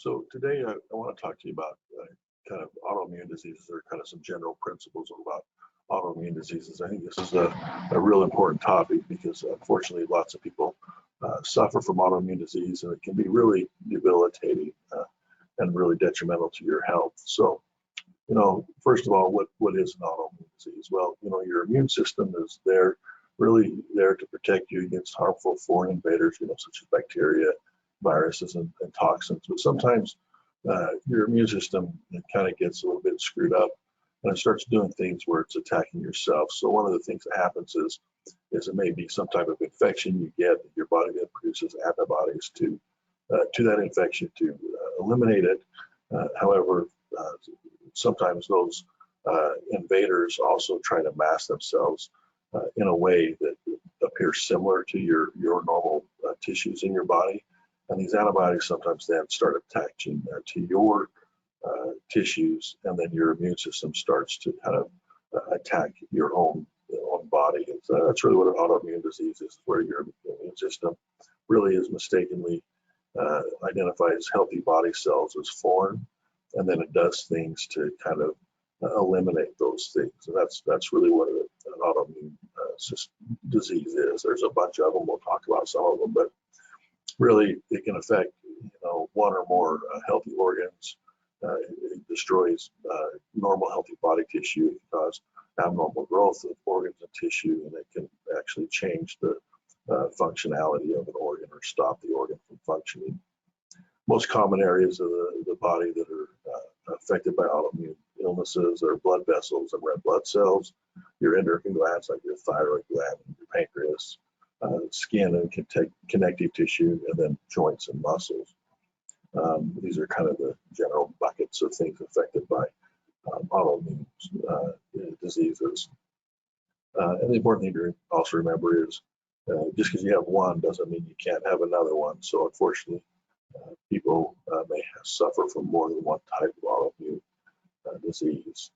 So today I want to talk to you about kind of autoimmune diseases, or kind of some general principles about autoimmune diseases. I think this is a real important topic because unfortunately lots of people suffer from autoimmune disease, and it can be really debilitating and really detrimental to your health. So, first of all, what is an autoimmune disease? Well, your immune system is really there to protect you against harmful foreign invaders, such as bacteria, viruses, and toxins. But sometimes your immune system kind of gets a little bit screwed up, and it starts doing things where it's attacking yourself. So one of the things that happens is it may be some type of infection you get. Your body then produces antibodies to that infection to eliminate it. However, sometimes those invaders also try to mask themselves in a way that appears similar to your normal tissues in your body. And these antibodies sometimes then start attaching to your tissues, and then your immune system starts to kind of attack your own body. And so that's really what an autoimmune disease is, where your immune system really is mistakenly identifies healthy body cells as foreign, and then it does things to kind of eliminate those things. And that's really what an autoimmune disease is. There's a bunch of them. We'll talk about some of them, but really it can affect one or more healthy organs. It destroys normal healthy body tissue. It can cause abnormal growth of organs and tissue, and it can actually change the functionality of an organ or stop the organ from functioning. Most common areas of the body that are affected by autoimmune illnesses are blood vessels and red blood cells, your endocrine glands like your thyroid gland and your pancreas, skin and connective tissue, and then joints and muscles. These are kind of the general buckets of things affected by autoimmune diseases. And the important thing to also remember is just because you have one doesn't mean you can't have another one. So unfortunately, people may suffer from more than one type of autoimmune disease.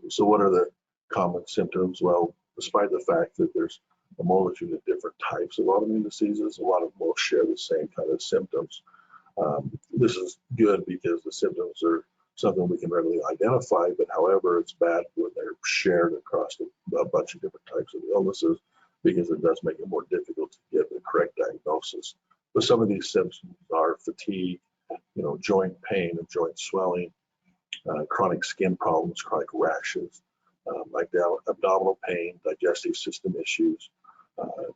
So what are the common symptoms? Well, despite the fact that there's a multitude of different types of autoimmune diseases, a lot of them will share the same kind of symptoms. This is good because the symptoms are something we can readily identify, but however, it's bad when they're shared across a bunch of different types of illnesses, because it does make it more difficult to get the correct diagnosis. But some of these symptoms are fatigue, joint pain and joint swelling, chronic skin problems, chronic rashes, like abdominal pain, digestive system issues,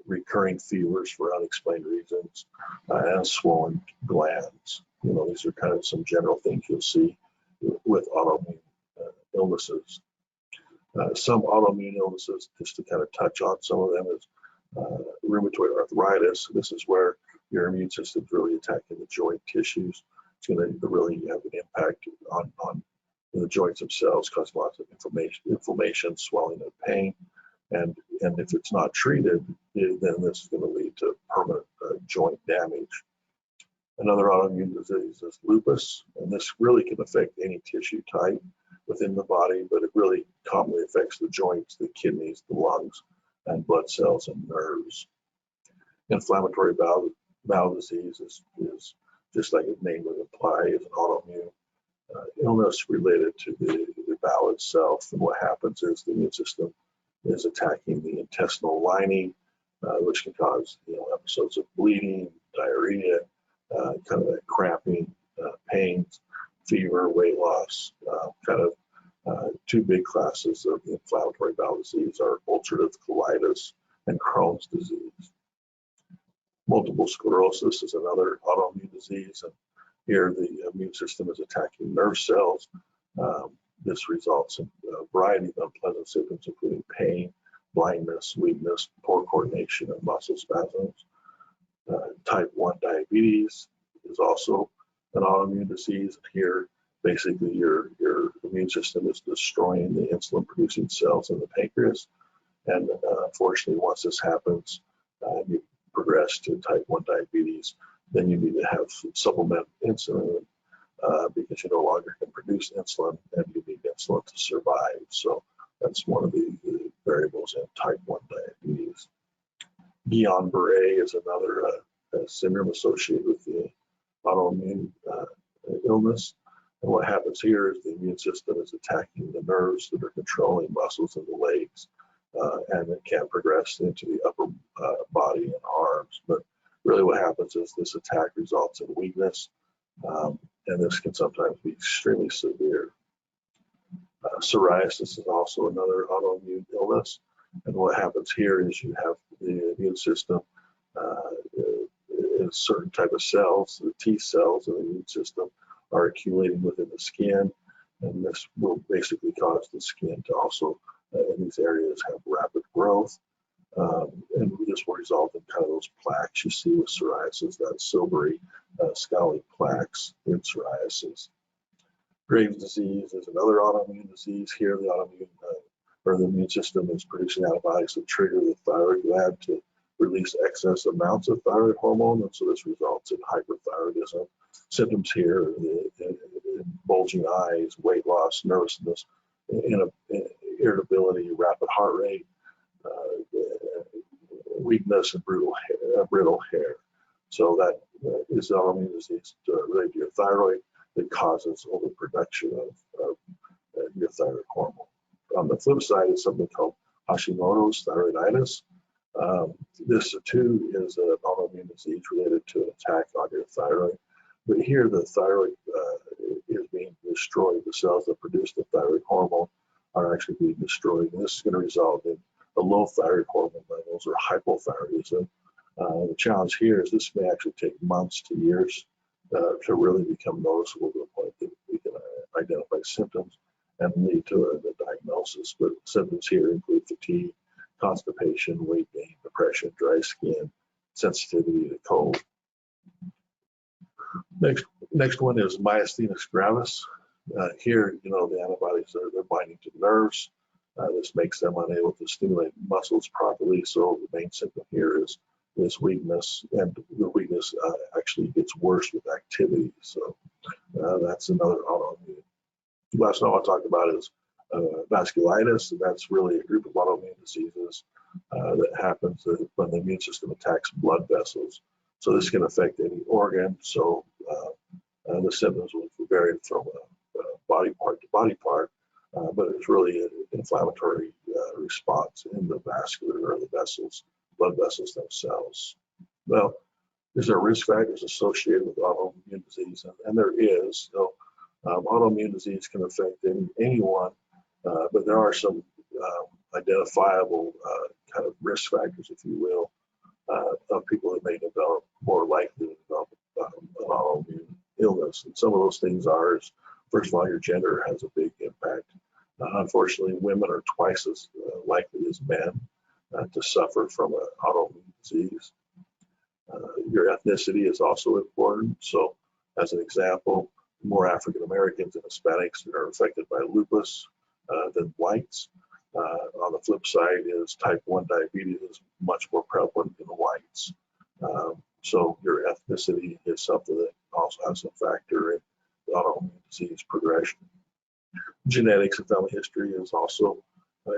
recurring fevers for unexplained reasons, and swollen glands. These are kind of some general things you'll see with autoimmune illnesses. Some autoimmune illnesses, just to kind of touch on some of them, is rheumatoid arthritis. This is where your immune system is really attacking the joint tissues. It's going to really have an impact on the joints themselves, causing lots of inflammation, swelling, and pain. And if it's not treated, then this is going to lead to permanent joint damage. Another autoimmune disease is lupus, and this really can affect any tissue type within the body, but it really commonly affects the joints, the kidneys, the lungs, and blood cells and nerves. Inflammatory bowel disease is just like its name would imply, is an autoimmune illness related to the bowel itself. And what happens is the immune system is attacking the intestinal lining, which can cause episodes of bleeding, diarrhea, kind of that cramping, pains, fever, weight loss. Two big classes of inflammatory bowel disease are ulcerative colitis and Crohn's disease. Multiple sclerosis is another autoimmune disease, and here the immune system is attacking nerve cells. This results in a variety of unpleasant symptoms, including pain, blindness, weakness, poor coordination, and muscle spasms. Type 1 diabetes is also an autoimmune disease. Here, basically, your immune system is destroying the insulin-producing cells in the pancreas. And unfortunately, once this happens, you progress to type 1 diabetes, then you need to have supplement insulin because you no longer can produce insulin, and you need insulin to survive. So that's one of the variables in type 1 diabetes. Guillain-Barré is another syndrome associated with the autoimmune illness. And what happens here is the immune system is attacking the nerves that are controlling muscles in the legs, and it can progress into the upper body and arms. But really what happens is this attack results in weakness, and this can sometimes be extremely severe. Psoriasis is also another autoimmune illness. And what happens here is you have the immune system, a certain type of cells, the T cells of the immune system, are accumulating within the skin, and this will basically cause the skin to also, in these areas, have rapid growth, and this will result in kind of those plaques you see with psoriasis, that silvery, scaly plaques in psoriasis. Graves' disease is another autoimmune disease. Here, the autoimmune or the immune system is producing antibodies that trigger the thyroid gland to release excess amounts of thyroid hormone, and so this results in hyperthyroidism. Symptoms here are bulging eyes, weight loss, nervousness, irritability, rapid heart rate, weakness, and brittle hair. So that is autoimmune disease related to your thyroid that causes overproduction of your thyroid hormone. On the flip side is something called Hashimoto's Thyroiditis. This too is an autoimmune disease related to an attack on your thyroid. But here the thyroid is being destroyed. The cells that produce the thyroid hormone are actually being destroyed. And this is going to result in a low thyroid hormone levels or hypothyroidism. The challenge here is this may actually take months to years to really become noticeable to the point that we can identify symptoms and lead to a diagnosis. But symptoms here include fatigue, constipation, weight gain, depression, dry skin, sensitivity to cold. Next one is Myasthenix Gravis. Here, the antibodies they're binding to nerves. This makes them unable to stimulate muscles properly. So the main symptom here is weakness, and the weakness actually gets worse with activity. So that's another autoimmune. Last one I'll talk about is vasculitis, and that's really a group of autoimmune diseases that happens when the immune system attacks blood vessels. So this can affect any organ. So the symptoms will vary from body part to body part, but it's really an inflammatory response in the vascular or the vessels, blood vessels themselves. Well, is there risk factors associated with autoimmune disease? And there is. Autoimmune disease can affect anyone, but there are some identifiable kind of risk factors, if you will, of people that may develop, more likely to develop an autoimmune illness. And some of those things are, first of all, your gender has a big impact. Unfortunately, women are twice as likely as men to suffer from an autoimmune disease. Your ethnicity is also important. So, as an example, more African Americans and Hispanics are affected by lupus than whites. On the flip side is type 1 diabetes is much more prevalent in the whites. So your ethnicity is something that also has a factor in autoimmune disease progression. Genetics and family history is also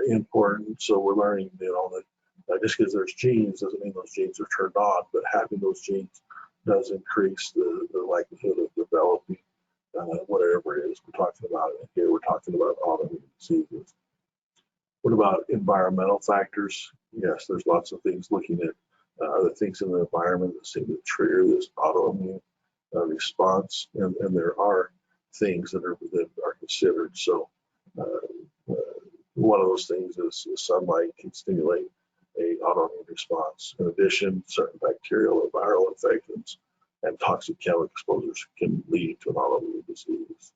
important. So we're learning, that just because there's genes doesn't mean those genes are turned on, but having those genes does increase the likelihood of developing whatever it is we're talking about. And here we're talking about autoimmune diseases. What about environmental factors? Yes, there's lots of things looking at other things in the environment that seem to trigger this autoimmune response, and there are things that are considered. So one of those things is sunlight can stimulate an autoimmune response. In addition, certain bacterial or viral infections and toxic chemical exposures can lead to an autoimmune disease.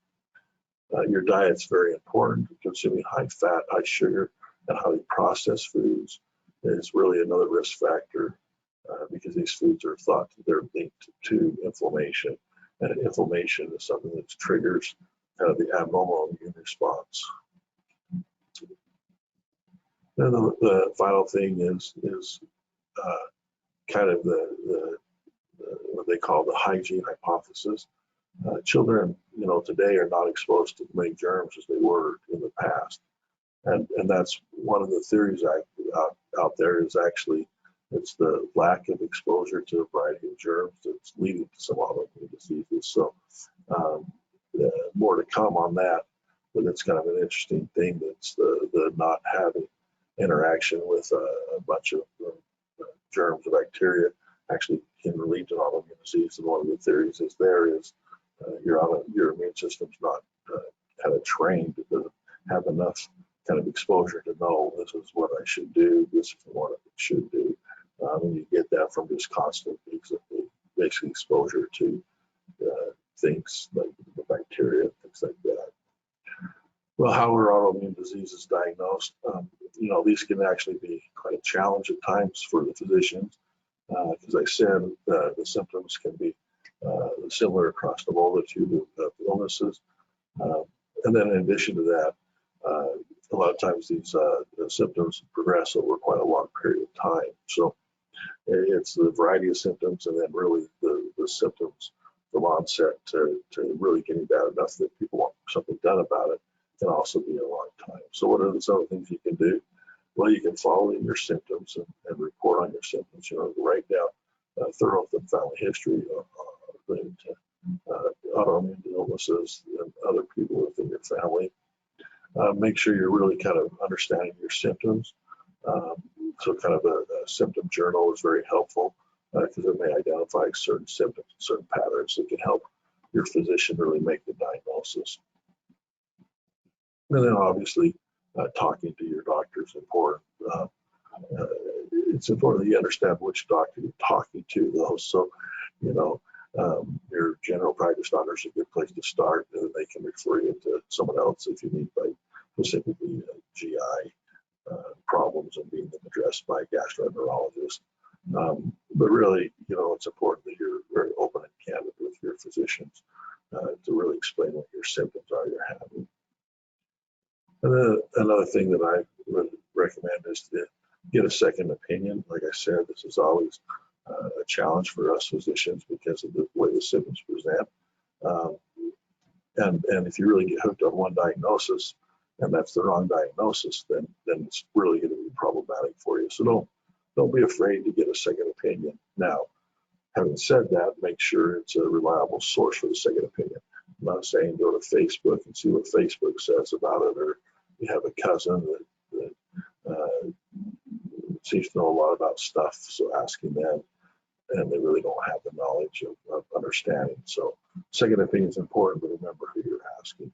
Your diet's very important. Consuming high fat, high sugar, and highly processed foods is really another risk factor because these foods are thought that they're linked to inflammation, and inflammation is something that triggers kind of the abnormal immune response. Then the final thing is kind of the what they call the hygiene hypothesis. Children, today are not exposed to as many germs as they were in the past, and that's one of the theories out there is actually it's the lack of exposure to a variety of germs that's leading to some autoimmune diseases. So overcome on that, but it's kind of an interesting thing that's the not having interaction with a bunch of germs or bacteria actually can lead to autoimmune disease. And one of the theories is your immune system's not kind of trained, it doesn't have enough kind of exposure to know this is what I should do, this is what I should do. And you get that from just constant, basically exposure to things like the bacteria, things like that. Well, how are autoimmune diseases diagnosed? These can actually be quite a challenge at times for the physicians. As I said, the symptoms can be similar across the multitude of illnesses. And then in addition to that, a lot of times these symptoms progress over quite a long period of time. So it's the variety of symptoms, and then really the symptoms from onset to really getting bad enough that people want something done about it can also be a long time. So what are some of the things you can do? Well, you can follow in your symptoms and report on your symptoms. Write down a thorough family history related to autoimmune illnesses and other people within your family. Make sure you're really kind of understanding your symptoms. So kind of a symptom journal is very helpful because it may identify certain symptoms, certain patterns that can help your physician really make the diagnosis. And then obviously talking to your doctor is important. It's important that you understand which doctor you're talking to, though. So, your general practice doctor is a good place to start, and they can refer you to someone else if you need, like specifically GI problems and being addressed by a gastroenterologist. But really, it's important that you're very open and candid with your physicians to really explain what your symptoms are you're having. And then another thing that I would recommend is to get a second opinion. Like I said, this is always a challenge for us physicians because of the way the symptoms present. And if you really get hooked on one diagnosis and that's the wrong diagnosis, then it's really going to be problematic for you. So don't be afraid to get a second opinion. Now, having said that, make sure it's a reliable source for the second opinion. I'm not saying go to Facebook and see what Facebook says about it, or you have a cousin that seems to know a lot about stuff, so asking them, and they really don't have the knowledge of understanding. So second opinion is important, but remember who you're asking.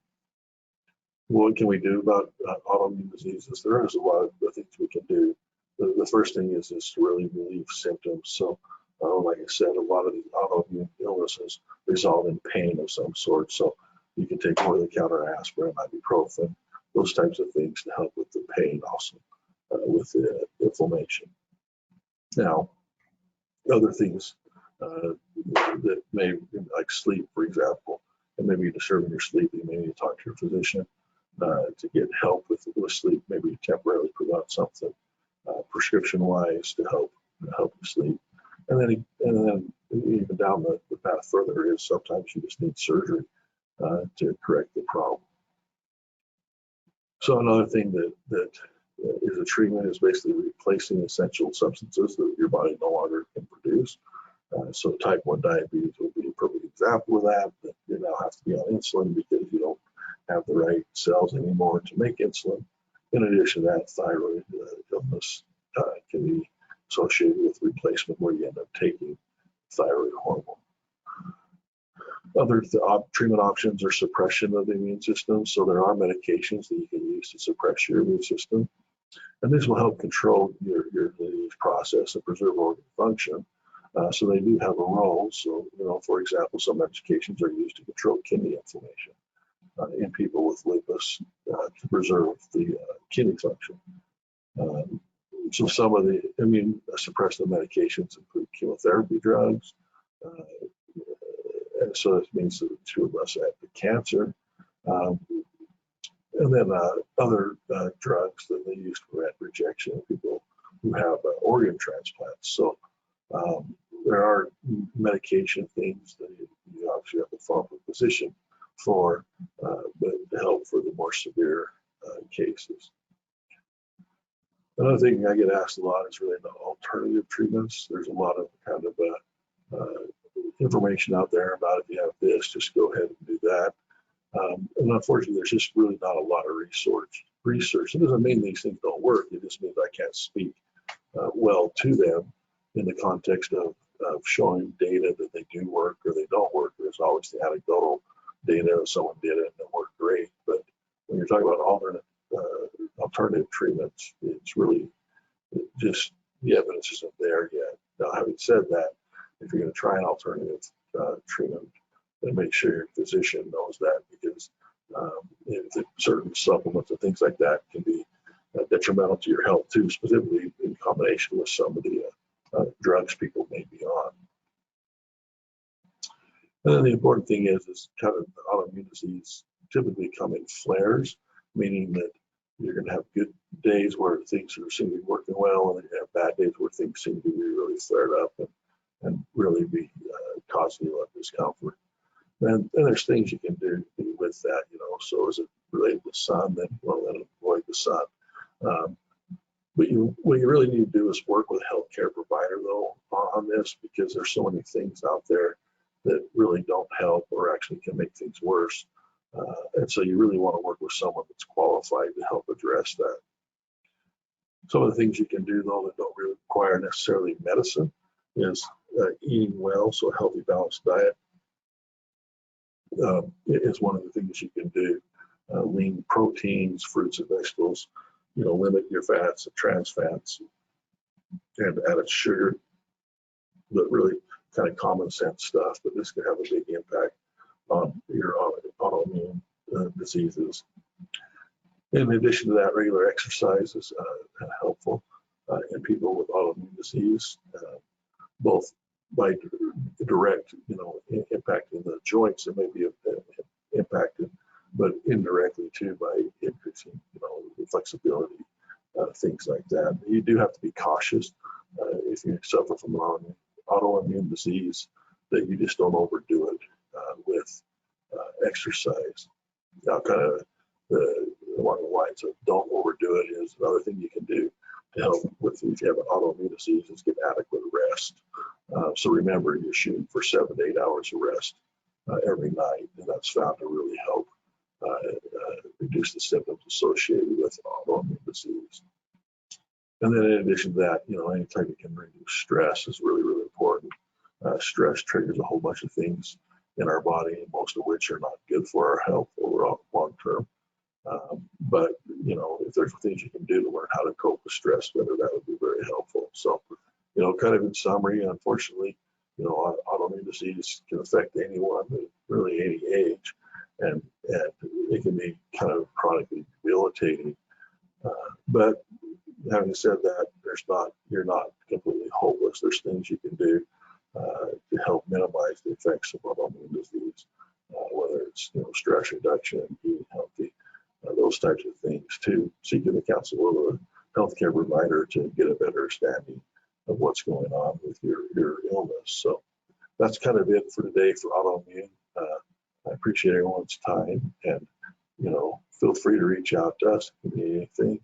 What can we do about autoimmune diseases? There is a lot of things we can do. The first thing is to really relieve symptoms. So like I said, a lot of these autoimmune illnesses result in pain of some sort. So you can take over-the-counter aspirin, ibuprofen, those types of things to help with the pain, also with the inflammation. Now, other things that may, like sleep, for example, and maybe you're disturbing your sleep, you may need to talk to your physician to get help with sleep, maybe temporarily prevent something prescription-wise to help you sleep. And then even down the path further is sometimes you just need surgery to correct the problem. So another thing that is a treatment is basically replacing essential substances that your body no longer can produce. So type 1 diabetes would be a perfect example of that. That you now have to be on insulin because you don't have the right cells anymore to make insulin. In addition to that, thyroid illness can be associated with replacement where you end up taking thyroid hormone. Other treatment options are suppression of the immune system. So there are medications that you can use to suppress your immune system. And this will help control your disease process and preserve organ function. So they do have a role. So, for example, some medications are used to control kidney inflammation in people with lupus to preserve the kidney function. So some of the immune suppressive medications include chemotherapy drugs. And so that means to address the cancer. And then other drugs that they use to prevent rejection in people who have organ transplants. So there are medication things that you obviously have to follow up with a physician for, but to help for the more severe cases. Another thing I get asked a lot is really the alternative treatments. There's a lot of kind of information out there about if you have this, just go ahead and do that. And unfortunately, there's just really not a lot of research. It doesn't mean these things don't work. It just means I can't speak well to them in the context of showing data that they do work or they don't work. There's always the anecdotal data of someone did it and it worked great. But when you're talking about alternative treatments, it's really just the evidence isn't there yet. Now, having said that, if you're going to try an alternative treatment, then make sure your physician knows that, because if certain supplements and things like that can be detrimental to your health too, specifically in combination with some of the drugs people may be on. And then the important thing is kind of autoimmune disease typically come in flares, meaning that you're going to have good days where things seem to be working well, and you have bad days where things seem to be really flared up and really be causing you a lot of discomfort. And there's things you can do with that, so is it related to the sun, then avoid the sun. But what you really need to do is work with a healthcare provider, though, on this, because there's so many things out there that really don't help or actually can make things worse. And so you really want to work with someone that's qualified to help address that. Some of the things you can do, though, that don't really require necessarily medicine is eating well, so a healthy, balanced diet is one of the things you can do. Lean proteins, fruits and vegetables, limit your fats and trans fats and added sugar, but really kind of common sense stuff, but this can have a big impact on your autoimmune diseases. In addition to that, regular exercise is helpful in people with autoimmune disease, both by direct, impacting the joints that may be impacted, but indirectly too by increasing, the flexibility, things like that. You do have to be cautious if you suffer from an autoimmune disease, that you just don't overdo it with exercise. Now, kind of along the lines of don't overdo it is another thing you can do to help with if you have an autoimmune disease is get adequate rest. So remember, you're shooting for 7 to 8 hours of rest every night, and that's found to really help reduce the symptoms associated with autoimmune disease. And then in addition to that, anytime you can reduce stress is really, really important. Stress triggers a whole bunch of things in our body, most of which are not good for our health overall long term. But if there's things you can do to learn how to cope with stress better, that would be very helpful. So, kind of in summary, unfortunately, autoimmune disease can affect anyone, really any age, and it can be kind of chronically debilitating. But having said that, you're not completely hopeless. There's things you can do to help minimize the effects of autoimmune disease, whether it's stress reduction, eating healthy, those types of things, to seeking the counsel of a healthcare provider to get a better understanding of what's going on with your illness. So that's kind of it for today for autoimmune. I appreciate everyone's time, and feel free to reach out to us if you need anything.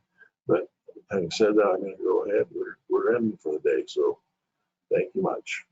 But having said that, I'm going to go ahead. We're ending for the day, so thank you much.